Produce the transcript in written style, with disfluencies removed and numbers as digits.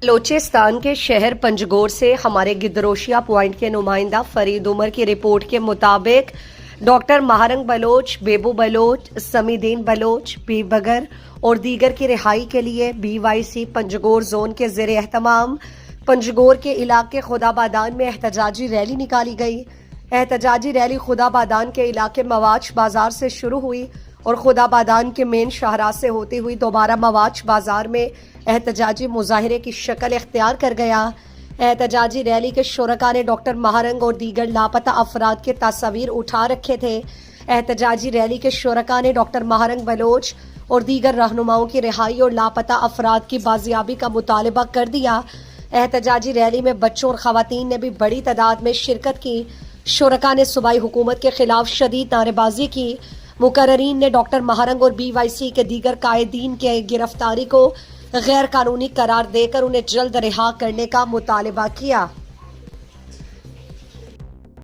بلوچستان کے شہر پنجگور سے ہمارے گدروشیا پوائنٹ کے نمائندہ فرید عمر کی رپورٹ کے مطابق ڈاکٹر مہارنگ بلوچ، بیبو بلوچ، سمیدین بلوچ، بی بگر اور دیگر کی رہائی کے لیے BYC پنجگور زون کے زیر اہتمام پنجگور کے علاقے خدابادان میں احتجاجی ریلی نکالی گئی۔ احتجاجی ریلی خدابادان کے علاقے مواج بازار سے شروع ہوئی اور خدابادان کے مین شاہراہ سے ہوتی ہوئی دوبارہ مواج بازار میں احتجاجی مظاہرے کی شکل اختیار کر گیا۔ احتجاجی ریلی کے شرکاء نے ڈاکٹر مہارنگ اور دیگر لاپتہ افراد کے تصاویر اٹھا رکھے تھے۔ احتجاجی ریلی کے شرکاء نے ڈاکٹر مہارنگ بلوچ اور دیگر رہنماؤں کی رہائی اور لاپتہ افراد کی بازیابی کا مطالبہ کر دیا۔ احتجاجی ریلی میں بچوں اور خواتین نے بھی بڑی تعداد میں شرکت کی۔ شرکاء نے صوبائی حکومت کے خلاف شدید نعرے بازی کی۔ مقررین نے ڈاکٹر مہارنگ اور BYC کے دیگر قائدین کی گرفتاری کو غیر قانونی قرار دے کر انہیں جلد رہا کرنے کا مطالبہ کیا۔